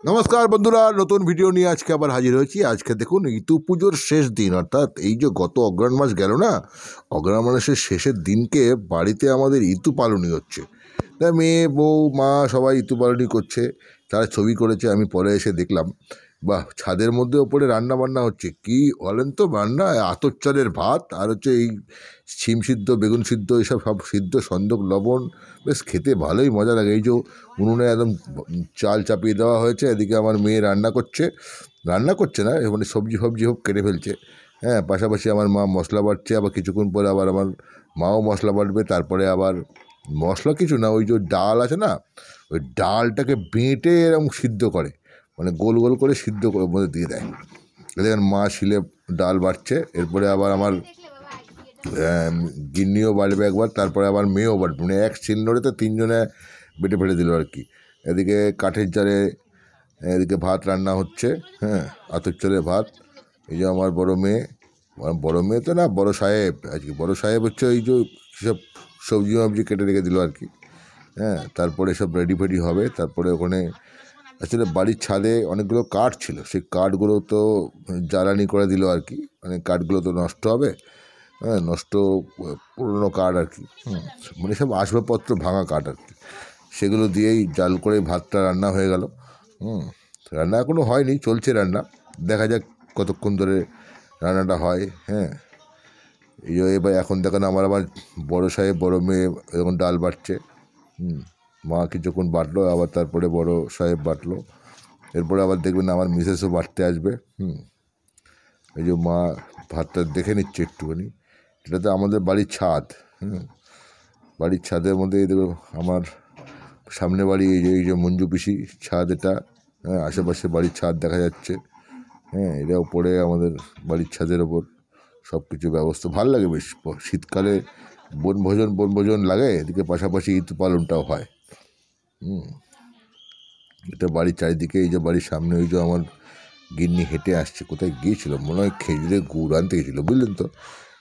নমস্কার বন্ধুরা, নতুন ভিডিও নিয়ে আজকে আবার হাজির হয়েছি। আজকে দেখুন ইতু পুজোর শেষ দিন, অর্থাৎ এই যে গত অগ্রহায়ণ মাস গেল না, অগ্রহায়ণ মাসের শেষের দিনকে বাড়িতে আমাদের ইতু পালনী হচ্ছে। তা মেয়ে বউ মা সবাই ইতু পালনী করছে, তারা ছবি করেছে, আমি পরে এসে দেখলাম। বাহ, ছাদের মধ্যে ওপরে রান্না বান্না হচ্ছে। কি বলেন তো, রান্না আতপ চালের ভাত আর হচ্ছে এই শিম সিদ্ধ, বেগুন সিদ্ধ, এইসব সব সিদ্ধ, সন্দক লবণ, বেশ খেতে ভালোই মজা লাগে। এই যে উনুনে একদম চাল চাপিয়ে দেওয়া হয়েছে, এদিকে আমার মেয়ে রান্না করছে না, মানে সবজি ফবজি হোক কেটে ফেলছে। হ্যাঁ, পাশাপাশি আমার মা মশলা বাটছে, আবার কিছুক্ষণ পরে আবার আমার মাও মশলা বাটবে। তারপরে আবার মশলা কিছু না, ওই যে ডাল আছে না, ওই ডালটাকে বেটে এরকম সিদ্ধ করে, মানে গোল গোল করে সিদ্ধ করে মধ্যে দিয়ে দেয়। দেখেন মা শিলে ডাল বাটছে, এরপরে আবার আমার গিন্নিও বাড়বে একবার, তারপরে আবার মেয়েও বাড়বে, মানে এক শিলনোড়েতে তিনজনে বেটে ফেলে দিল আর কি। এদিকে কাঠের জারে এদিকে ভাত রান্না হচ্ছে। হ্যাঁ, আতপ চালের ভাত। এই যে আমার বড় মেয়ে তো না, বড় সাহেব, আজকে বড় সাহেব হচ্ছে ওই যে সব সবজি মবজি কেটে রেখে দিল আর কি। হ্যাঁ, তারপরে সব রেডি ফেডি হবে। তারপরে ওখানে আসলে বাড়ির ছাদে অনেকগুলো কাঠ ছিল, সেই কাঠগুলো তো জ্বালানি করে দিল আর কি, মানে কাঠগুলো তো নষ্ট হবে। হ্যাঁ, নষ্ট পুরনো কাঠ আর কি। মানে সব আসবাবপত্র ভাঙা কাঠ আর কি, সেগুলো দিয়েই জাল করে ভাতটা রান্না হয়ে গেল। রান্না এখনও হয়নি, চলছে রান্না, দেখা যাক কতক্ষণ ধরে রান্নাটা হয়। হ্যাঁ, এই যে এবার এখন দেখেন আমার বড় সাহেব বড় মেয়ে এখন ডাল বাটছে। মা কিছুক্ষণ বাটলো, আবার তারপরে বড় সাহেব বাটলো, এরপরে আবার দেখবেন আমার মিসেসও বাটতে আসবে। এই যে মা ভাতটা দেখে নিচ্ছে একটুখানি। এটা তো আমাদের বাড়ির ছাদ। বাড়ির ছাদের মধ্যে এই দেখো আমার সামনে বাড়ি, এই যে মঞ্জু পিসি ছাদ এটা। হ্যাঁ, আশেপাশে বাড়ির ছাদ দেখা যাচ্ছে। হ্যাঁ, এটা উপরে আমাদের বাড়ির ছাদের ওপর সব কিছু ব্যবস্থা ভালো লাগে বেশ। শীতকালে বনভোজন লাগে, এদিকে পাশাপাশি ইতু পালনটাও হয়। এটা বাড়ির চারিদিকে, এই যে বাড়ির সামনে ওই যে আমার গিন্নি হেঁটে আসছে, কোথায় গিয়েছিল মনে হয় খেজুরের গুড় আনতে গেছিলো, বুঝলেন তো।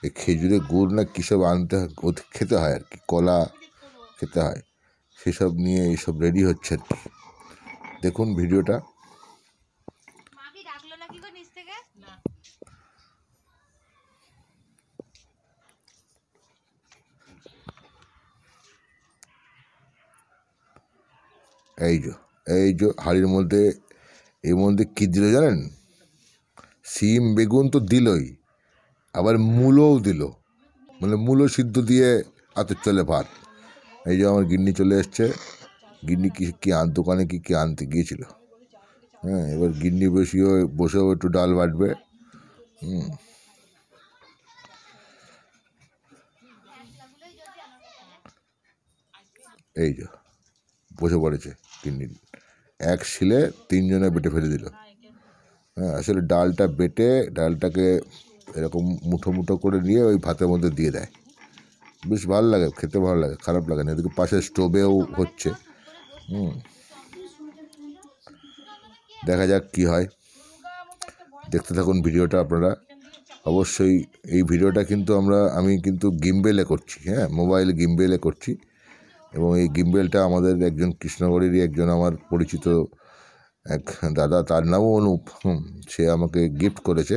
এই খেজুরের গুড় না কী সব আনতে খেতে হয় আর কি, কলা খেতে হয়, সেসব নিয়ে এইসব রেডি হচ্ছে আর কি। দেখুন ভিডিওটা। এই যে হাড়ির মধ্যে, এর মধ্যে কী দিল জানেন? শিম বেগুন তো দিলই, আবার মূলোও দিল, মানে মূলো সিদ্ধ দিয়ে আতপ চালের ভাত। এই যে আমার গিন্নি চলে এসছে। গিন্নি কি দোকানে কি আনতে গিয়েছিল। হ্যাঁ, এবার গিন্নি বসেও একটু ডাল বাটবে। এই যে বসে পড়েছে গিন্নি, এক শিলে তিনজনে বেটে ফেলে দিল। হ্যাঁ, আসলে ডালটা বেটে ডালটাকে এরকম মুঠো মুঠো করে নিয়ে ওই ভাতের মধ্যে দিয়ে দেয়, বেশ ভালো লাগে খেতে, ভালো লাগে, খারাপ লাগে না। এদিকে পাশে স্টোভেও হচ্ছে। দেখা যাক কি হয়, দেখতে থাকুন ভিডিওটা আপনারা। অবশ্যই এই ভিডিওটা কিন্তু আমি কিন্তু গিম্বেলে করছি। হ্যাঁ, মোবাইল গিম্বেলে করছি, এবং এই গিম্বেলটা আমাদের একজন কৃষ্ণগড়েরই একজন আমার পরিচিত এক দাদা, তার নামও অনুপ। সে আমাকে গিফট করেছে,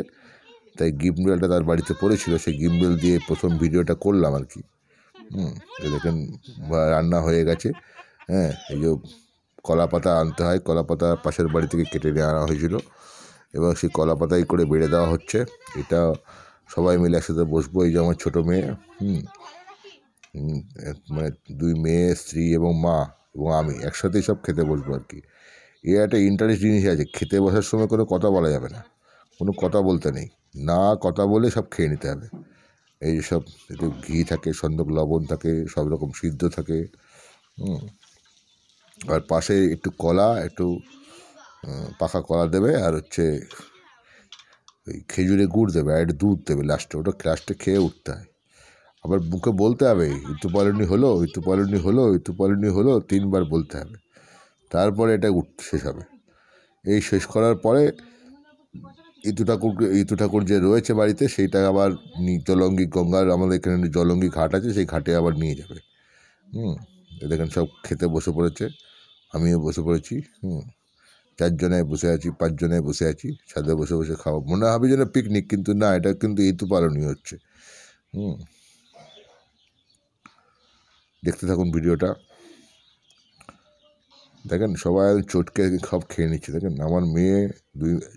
তাই গিম্বেলটা তার বাড়িতে পড়েছিল, সেই গিম্বেল দিয়ে প্রথম ভিডিওটা করলাম আর কি। দেখেন রান্না হয়ে গেছে। হ্যাঁ, এই যে কলা পাতা আনতে হয়, কলা পাতা পাশের বাড়ি থেকে কেটে নিয়ে আনা হয়েছিল, এবং সেই কলা পাতাই করে বেড়ে দেওয়া হচ্ছে। এটা সবাই মিলে একসাথে বসবো। এই যে আমার ছোটো মেয়ে, মানে দুই মেয়ে, স্ত্রী এবং মা এবং আমি একসাথেই সব খেতে বসবো আর কি। এর একটা ইন্টারেস্ট জিনিস আছে, খেতে বসার সময় কোনো কথা বলা যাবে না, কোনো কথা বলতে নেই, না কথা বলে সব খেয়ে নিতে হবে। এই সব একটু ঘি থাকে, সন্দক লবণ থাকে, সব রকম সিদ্ধ থাকে। আর পাশে একটু কলা, একটু পাকা কলা দেবে, আর হচ্ছে ওই খেজুরে গুড় দেবে, আর একটু দুধ দেবে লাস্টে, ওটা লাস্টে খেয়ে উঠতে হয়। আবার মুখে বলতে হবে ইতু পালনী হলো, ইতু পালনী হলো, ইতু পালনী হলো, 3বার বলতে হবে, তারপরে এটা শেষ হবে। এই শেষ করার পরে ইতু ঠাকুর যে রয়েছে বাড়িতে, সেইটা আবার জলঙ্গি গঙ্গার, আমাদের এখানে জলঙ্গি ঘাট আছে, সেই ঘাটে আবার নিয়ে যাবে। দেখেন সব খেতে বসে পড়েছে, আমিও বসে পড়েছি। 4 জনে বসে আছি, 5 জনে বসে আছি, ছাদে বসে বসে খাওয়া, মনে হবে যেন পিকনিক, কিন্তু না, এটা কিন্তু ঋতু পালনই হচ্ছে। দেখতে থাকুন ভিডিওটা, দেখেন সবাই চটকে সব খেয়ে নিচ্ছে। দেখেন আমার মেয়ে,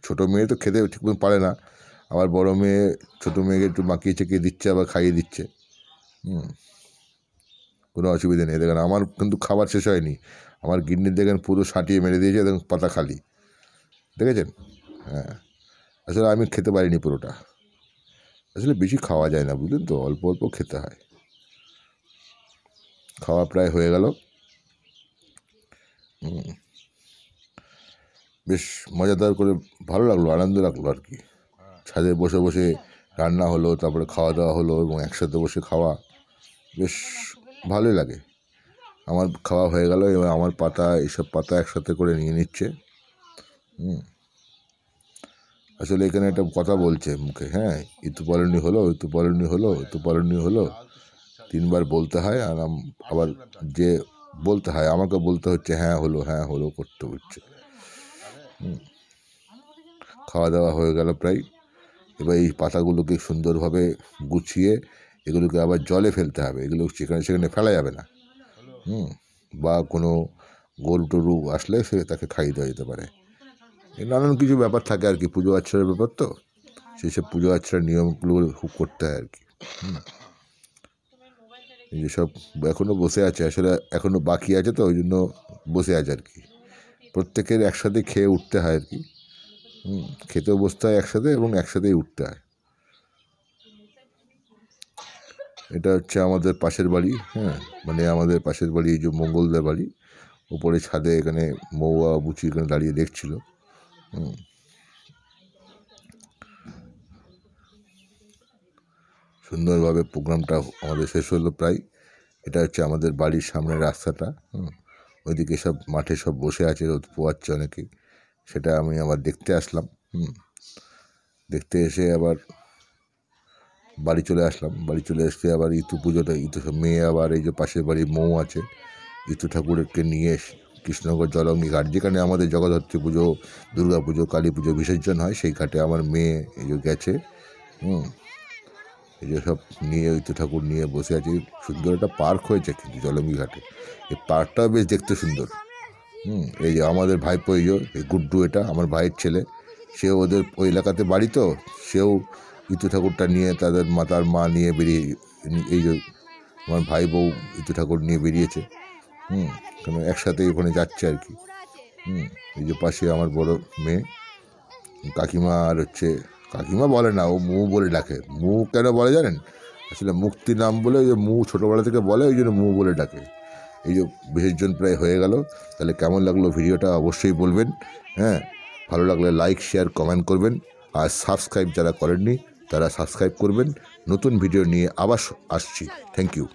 ছোটো মেয়ে তো খেতে ঠিক মতো পারে না, আবার বড় মেয়ে ছোটো মেয়েকে একটু মাখিয়ে চেকিয়ে দিচ্ছে, আবার খাইয়ে দিচ্ছে। কোনো অসুবিধা নেই। দেখেন আমার কিন্তু খাবার শেষ হয়নি, আমার গিন্নির দেখেন পুরো সাঁটিয়ে মেরে দিয়েছে, দেখেন পাতা খালি, দেখেছেন? হ্যাঁ, আসলে আমি খেতে পারিনি পুরোটা, আসলে বেশি খাওয়া যায় না, বুঝলেন তো, অল্প অল্প খেতে হয়। খাওয়া প্রায় হয়ে গেল। বেশ মজাদার করে, ভালো লাগলো, আনন্দ লাগলো আর কি। ছাদে বসে বসে রান্না হলো, তারপরে খাওয়া দাওয়া হলো, এবং একসাথে বসে খাওয়া বেশ ভালোই লাগে। আমার খাওয়া হয়ে গেল, এবার আমার পাতা, এইসব পাতা একসাথে করে নিয়ে নিচ্ছে। আসলে এখানে একটা কথা বলছে মুখে, হ্যাঁ, ঋতু পালনী হলো, ঋতু পালনী হলো, ঋতু পালনী হলো, 3 বার বলতে হয়। আর আবার যে বলতে হয়, আমাকে বলতে হচ্ছে হ্যাঁ হলো করতে হচ্ছে। খাওয়া দাওয়া হয়ে গেল প্রায়। এবার এই পাতাগুলোকে সুন্দরভাবে গুছিয়ে এগুলোকে আবার জলে ফেলতে হবে, এগুলো সেখানে ফেলা যাবে না। বা কোনো গরু টরু আসলে সে তাকে খাইয়ে দেওয়া যেতে পারে। নানান কিছু ব্যাপার থাকে আর কি, পুজো আচ্ছার ব্যাপার তো, সেই সব পুজো আচ্ছার নিয়মগুলো করতে হয় আর কি। এই যেসব এখনও বসে আছে, আসলে এখনও বাকি আছে, তো ওই জন্য বসে আছে আর কি। প্রত্যেকের একসাথে খেয়ে উঠতে হয় আর কি। খেতেও বসতে হয় একসাথে, এবং একসাথেই উঠতে হয়। এটা হচ্ছে আমাদের পাশের বাড়ি, হ্যাঁ, মানে আমাদের পাশের বাড়ি, এই যে মঙ্গলদের বাড়ি, উপরে ছাদে এখানে মৌয়া বুচি এখানে দাঁড়িয়ে দেখছিল। সুন্দরভাবে প্রোগ্রামটা আমাদের শেষ হলো প্রায়। এটা হচ্ছে আমাদের বাড়ির সামনের রাস্তাটা। ওইদিকে সব মাঠে সব বসে আছে, রোদ পোয়াচ্ছে অনেকেই, সেটা আমি আবার দেখতে আসলাম। দেখতে এসে আবার বাড়ি চলে আসলাম। বাড়ি চলে এসে আবার ইতু পুজোটা, সব মেয়ে আবার এই যে পাশের বাড়ি মৌ আছে, ইতু ঠাকুরকে নিয়ে কৃষ্ণনগর জলঙ্গি ঘাট, যেখানে আমাদের জগদ্ধাত্রী পুজো, দুর্গা পুজো, কালী পুজো বিসর্জন হয়, সেই ঘাটে আমার মেয়ে এই যে গেছে। এই যে সব নিয়ে ইতু ঠাকুর নিয়ে বসে আছি। সুন্দর একটা পার্ক হয়েছে কিন্তু জলঙ্গি ঘাটে, এই পার্কটাও বেশ দেখতে সুন্দর। এই যে আমাদের ভাইপো, এই গুড্ডু, এটা আমার ভাইয়ের ছেলে, সেও ওদের ওই এলাকাতে বাড়ি, তো সেও ইতু ঠাকুরটা নিয়ে তাদের মাতার মা নিয়ে বেরিয়ে, এই যে আমার ভাই বউ ইতু ঠাকুর নিয়ে বেরিয়েছে। কেন একসাথে ওখানে যাচ্ছে আর কি। এই যে পাশে আমার বড় মেয়ে কাকিমা, আর হচ্ছে কাকিমা বলে না, ও মু বলে ডাকে। মু কেন বলে জানেন? আসলে মুক্তি নাম বলে, ওই যে মু ছোটোবেলা থেকে বলে, ওই জন্য মু বলে ডাকে। এই যে বিসর্জন প্রায় হয়ে গেল। তাহলে কেমন লাগলো ভিডিওটা অবশ্যই বলবেন। হ্যাঁ, ভালো লাগলে লাইক, শেয়ার, কমেন্ট করবেন। আর সাবস্ক্রাইব যারা করেননি তারা সাবস্ক্রাইব করবেন। নতুন ভিডিও নিয়ে আবার আসছি। Thank you.